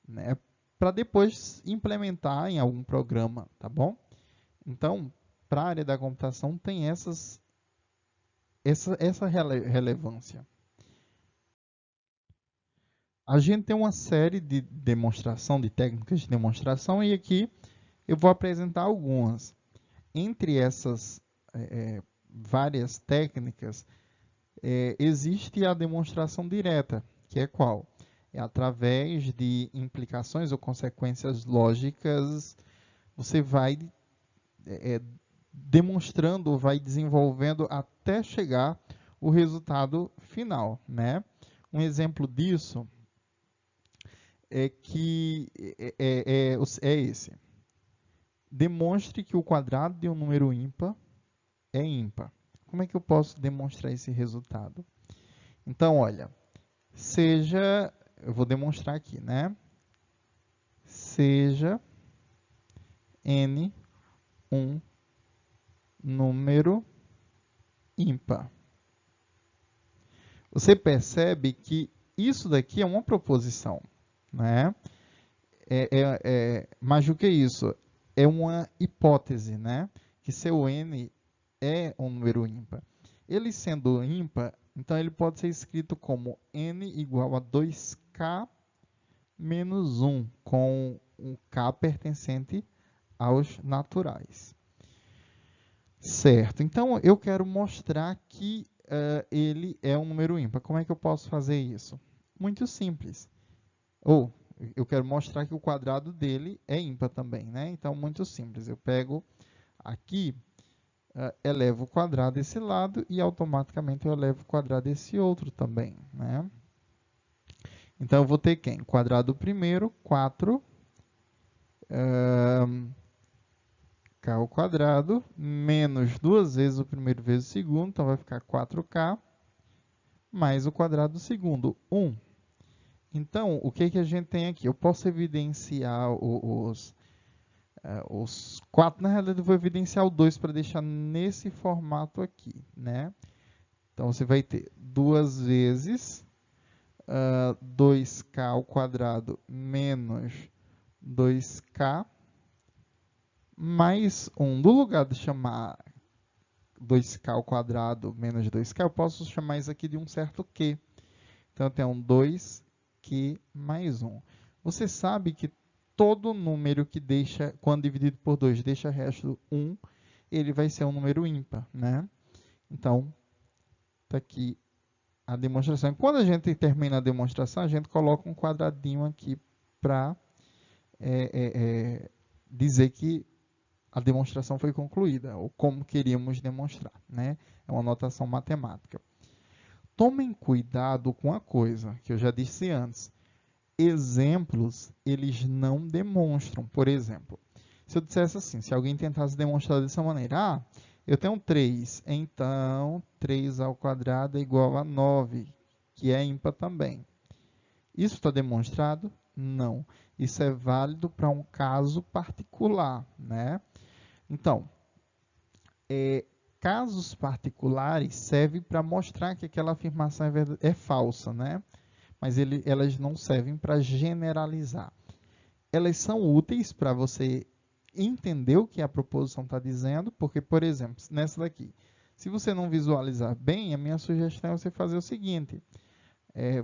né, para depois implementar em algum programa, tá bom? Então, para a área da computação tem essa relevância. A gente tem uma série de demonstração, de técnicas de demonstração, e aqui eu vou apresentar algumas. Entre essas várias técnicas, existe a demonstração direta, que é qual? É através de implicações ou consequências lógicas, você vai demonstrando ou vai desenvolvendo até chegar o resultado final, né? Um exemplo disso é esse. Demonstre que o quadrado de um número ímpar é ímpar. Como é que eu posso demonstrar esse resultado? Então, olha, eu vou demonstrar aqui, né? Seja n um número ímpar. Você percebe que isso daqui é uma proposição, né? Mas o que é isso? É uma hipótese, né? Que seu n é um número ímpar. Ele sendo ímpar, então ele pode ser escrito como n igual a 2k menos 1, com um K pertencente aos naturais. Certo, então eu quero mostrar que ele é um número ímpar. Como é que eu posso fazer isso? Muito simples. Ou, eu quero mostrar que o quadrado dele é ímpar também, né? Então, muito simples. Eu pego aqui, elevo o quadrado desse lado e automaticamente eu elevo o quadrado desse outro também, né? Então, eu vou ter quem? Quadrado primeiro, 4, k ao quadrado, menos duas vezes o primeiro vezes o segundo, então vai ficar 4k, mais o quadrado do segundo, 1. Então, o que a gente tem aqui? Eu posso evidenciar os 4, na realidade eu vou evidenciar o 2 para deixar nesse formato aqui, né? Então, você vai ter 2 vezes 2k ao quadrado menos 2k mais 1. No lugar de chamar 2k ao quadrado menos 2k, eu posso chamar isso aqui de um certo q. Então, eu tenho um 2q mais 1. Você sabe que todo número que deixa, quando dividido por 2, deixa resto 1, ele vai ser um número ímpar, né? Então, está aqui a demonstração. Quando a gente termina a demonstração, a gente coloca um quadradinho aqui para dizer que a demonstração foi concluída, ou como queríamos demonstrar, né? É uma notação matemática. Tomem cuidado com a coisa que eu já disse antes. Exemplos, eles não demonstram. Por exemplo, se eu dissesse assim, se alguém tentasse demonstrar dessa maneira, eu tenho 3, então 3 ao quadrado é igual a 9, que é ímpar também. Isso está demonstrado? Não. Isso é válido para um caso particular, né? Então, casos particulares servem para mostrar que aquela afirmação é falsa, né? Mas elas não servem para generalizar. Elas são úteis para você entender o que a proposição está dizendo, porque, por exemplo, nessa daqui, se você não visualizar bem, a minha sugestão é você fazer o seguinte,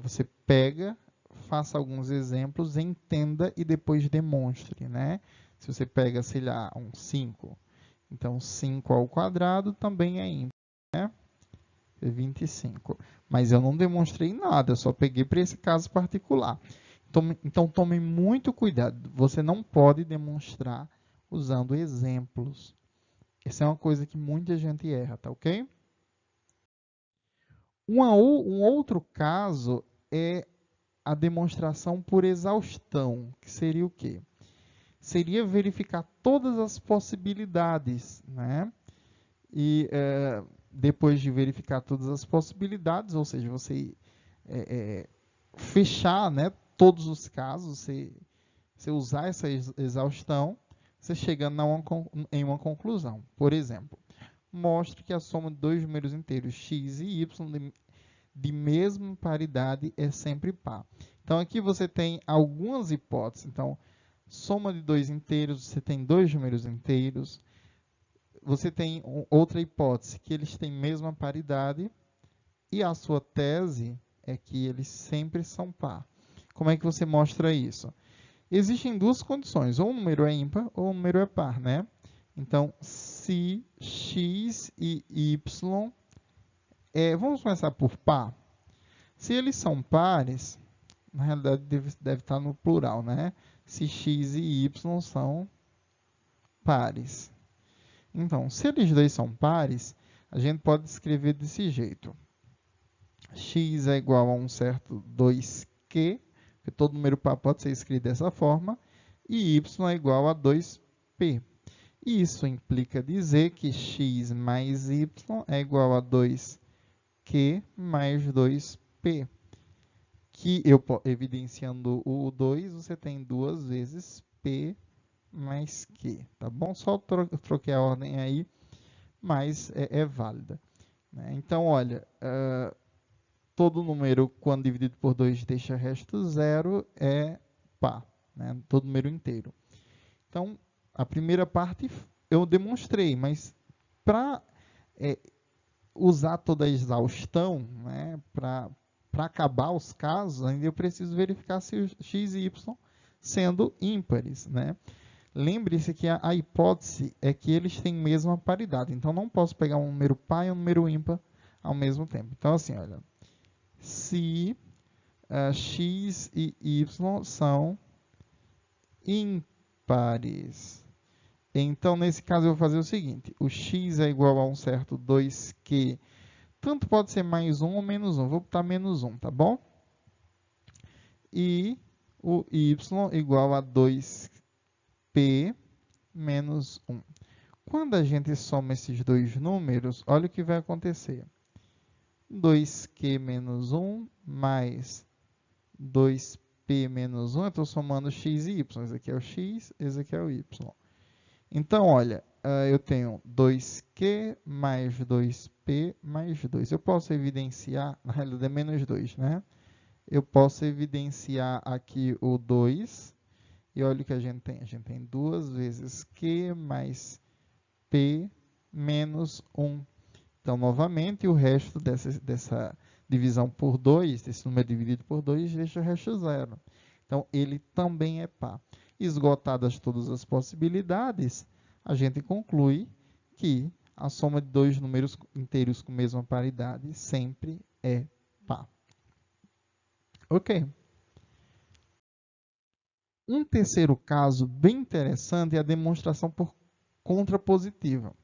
você pega, faça alguns exemplos, entenda e depois demonstre, né? Se você pega, sei lá, um 5, então 5 ao quadrado também é ímpar, né? 25. Mas eu não demonstrei nada, eu só peguei para esse caso particular. Então, tome muito cuidado. Você não pode demonstrar usando exemplos. Essa é uma coisa que muita gente erra, tá ok? Um outro caso é a demonstração por exaustão, que seria o quê? Seria verificar todas as possibilidades, né? E depois de verificar todas as possibilidades, ou seja, você fechar, né, todos os casos, você usar essa exaustão, você chega em uma conclusão. Por exemplo, mostre que a soma de dois números inteiros x e y de mesma paridade é sempre par. Então, aqui você tem algumas hipóteses. Então, soma de dois inteiros, você tem dois números inteiros. Você tem outra hipótese, que eles têm mesma paridade. E a sua tese é que eles sempre são par. Como é que você mostra isso? Existem duas condições, ou o número é ímpar ou o número é par, né? Então, se x e y, vamos começar por par. Se eles são pares, na realidade deve estar no plural, né? Se x e y são pares. Então, se eles dois são pares, a gente pode escrever desse jeito. X é igual a um certo 2q, porque todo número par pode ser escrito dessa forma, e y é igual a 2p. Isso implica dizer que x mais y é igual a 2q mais 2p. Que eu evidenciando o 2, você tem duas vezes p mais q, tá bom? Só troquei a ordem aí, mas é válida, né? Então, olha, todo número, quando dividido por 2, deixa resto zero, é par, né? Todo número inteiro. Então, a primeira parte eu demonstrei, mas para usar toda a exaustão, né, para para acabar os casos, ainda eu preciso verificar se o x e y sendo ímpares, né? Lembre-se que a hipótese é que eles têm mesma paridade. Então, não posso pegar um número par e um número ímpar ao mesmo tempo. Então, assim, olha, se x e y são ímpares, então, nesse caso, eu vou fazer o seguinte. O x é igual a um certo 2q. Tanto pode ser mais 1 ou menos 1. Vou botar menos 1, tá bom? E o y igual a 2p menos 1. Quando a gente soma esses dois números, olha o que vai acontecer. 2q menos 1 mais 2p menos 1, eu estou somando x e y. Esse aqui é o x, esse aqui é o y. Então, olha, eu tenho 2q mais 2p mais 2. Eu posso evidenciar, na realidade é menos 2, né? Eu posso evidenciar aqui o 2. E olha o que a gente tem. A gente tem 2 vezes q mais p menos 1. Então, novamente, o resto dessa divisão por 2, desse número dividido por 2, deixa o resto zero. Então, ele também é par. Esgotadas todas as possibilidades, a gente conclui que a soma de dois números inteiros com mesma paridade sempre é par. Ok. Um terceiro caso bem interessante é a demonstração por contrapositiva.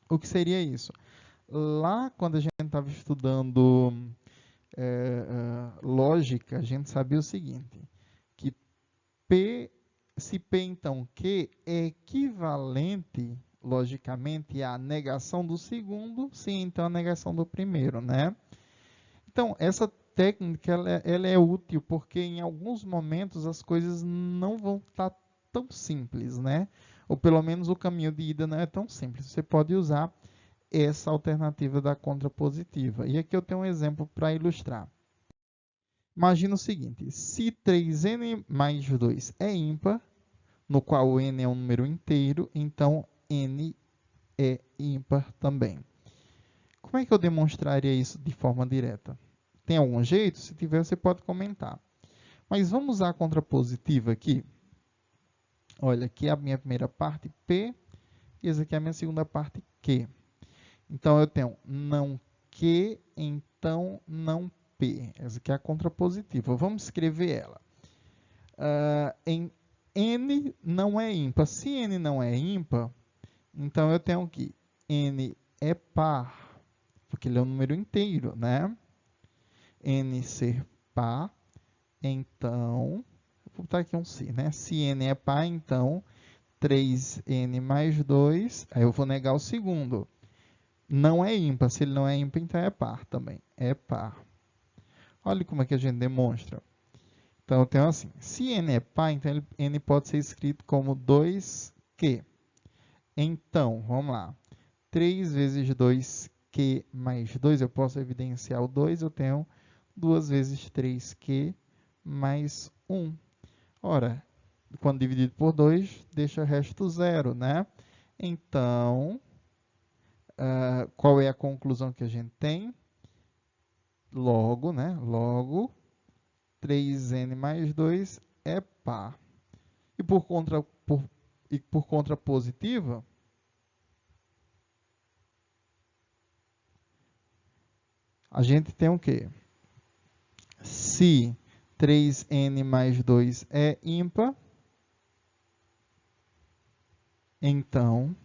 O que seria isso? Lá, quando a gente estava estudando lógica, a gente sabia o seguinte, que se P, então, Q é equivalente, logicamente, à negação do segundo, se então a negação do primeiro, né? Então, essa técnica, ela é útil, porque em alguns momentos as coisas não vão estar tão simples, né? Ou pelo menos o caminho de ida não é tão simples. Você pode usar essa alternativa da contrapositiva. E aqui eu tenho um exemplo para ilustrar. Imagina o seguinte, se 3n mais 2 é ímpar, no qual o n é um número inteiro, então n é ímpar também. Como é que eu demonstraria isso de forma direta? Tem algum jeito? Se tiver, você pode comentar. Mas vamos usar a contrapositiva aqui. Olha, aqui é a minha primeira parte, P, e essa aqui é a minha segunda parte, Q. Então, eu tenho não Q, então não P. Essa aqui é a contrapositiva. Vamos escrever ela. Em N não é ímpar. Se N não é ímpar, então eu tenho que N é par, porque ele é um número inteiro, né? N ser par, então, vou botar aqui um se, né? Se N é par, então 3N mais 2, aí eu vou negar o segundo. Não é ímpar, se ele não é ímpar, então é par também, é par. Olha como é que a gente demonstra. Então, eu tenho assim, se n é par, então n pode ser escrito como 2q. Então, vamos lá. 3 vezes 2q mais 2, eu posso evidenciar o 2, eu tenho 2 vezes 3q mais 1. Ora, quando dividido por 2, deixa o resto zero, né? Então, qual é a conclusão que a gente tem? Logo, né? Logo, 3n mais 2 é par. E por contrapositiva, a gente tem o quê? Se 3n mais 2 é ímpar, então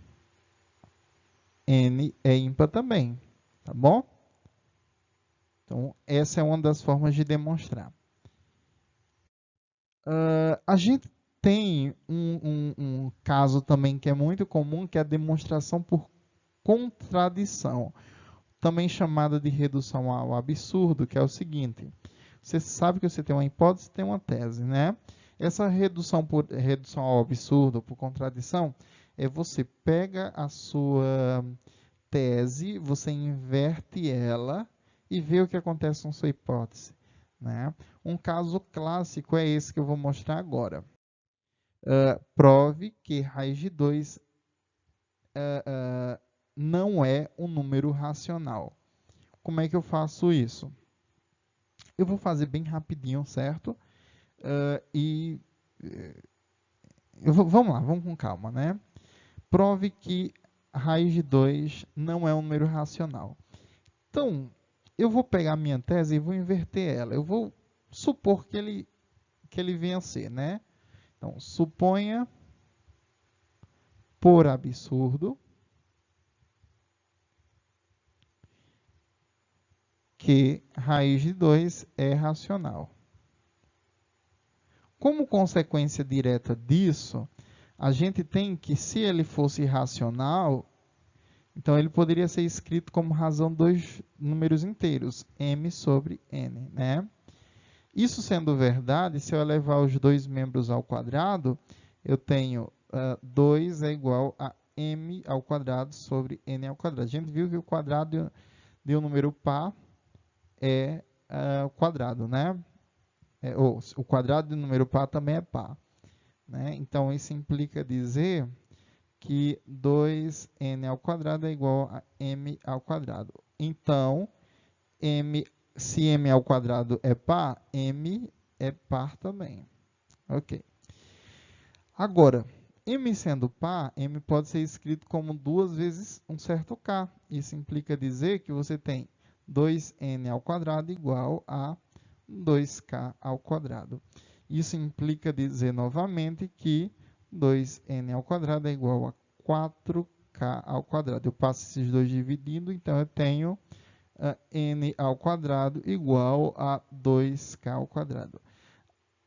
n é ímpar também, tá bom? Então, essa é uma das formas de demonstrar. A gente tem um caso também que é muito comum, que é a demonstração por contradição, também chamada de redução ao absurdo, que é o seguinte. Você sabe que você tem uma hipótese e tem uma tese, né? Essa redução ao absurdo, por contradição, é você pega a sua tese, você inverte ela e vê o que acontece com sua hipótese, né? Um caso clássico é esse que eu vou mostrar agora. Prove que raiz de 2 não é um número racional. Como é que eu faço isso? Eu vou fazer bem rapidinho, certo? Vamos lá, vamos com calma, né? Prove que a raiz de 2 não é um número racional. Então, eu vou pegar a minha tese e vou inverter ela. Eu vou supor que ele venha a ser, né? Então, suponha, por absurdo, que raiz de 2 é racional. Como consequência direta disso, a gente tem que, se ele fosse racional, então ele poderia ser escrito como razão de dois números inteiros, m sobre n, né? Isso sendo verdade, se eu elevar os dois membros ao quadrado, eu tenho 2 é igual a m ao quadrado sobre n ao quadrado. A gente viu que o quadrado de um número par é o quadrado, né? O quadrado de um número par também é par, né? Então, isso implica dizer que 2n ao quadrado é igual a m ao quadrado. Então, se m ao quadrado é par, m é par também. Ok. Agora, m sendo par, m pode ser escrito como 2 vezes um certo k. Isso implica dizer que você tem 2n ao quadrado igual a 2k ao quadrado. Isso implica dizer novamente que 2n ao quadrado é igual a 4k ao quadrado. Eu passo esses dois dividindo, então eu tenho n ao quadrado igual a 2k ao quadrado.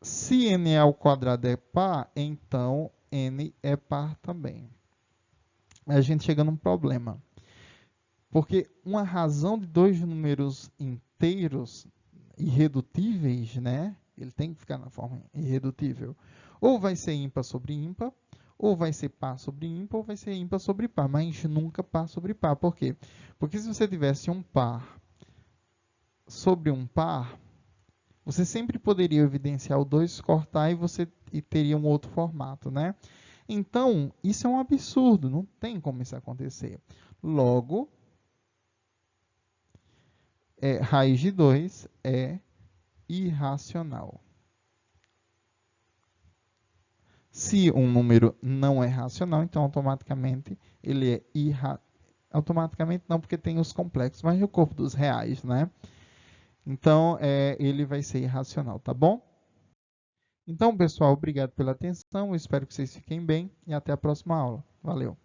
Se n ao quadrado é par, então n é par também. A gente chega num problema. Porque uma razão de dois números inteiros irredutíveis, né? Ele tem que ficar na forma irredutível. Ou vai ser ímpar sobre ímpar, ou vai ser par sobre ímpar, ou vai ser ímpar sobre par, mas nunca par sobre par. Por quê? Porque se você tivesse um par sobre um par, você sempre poderia evidenciar o 2, cortar e teria um outro formato, né? Então, isso é um absurdo, não tem como isso acontecer. Logo, raiz de 2 é irracional. Se um número não é racional, então automaticamente ele é irracional. Automaticamente não, porque tem os complexos, mas no corpo dos reais, né? Então, ele vai ser irracional, tá bom? Então, pessoal, obrigado pela atenção. Eu espero que vocês fiquem bem e até a próxima aula. Valeu!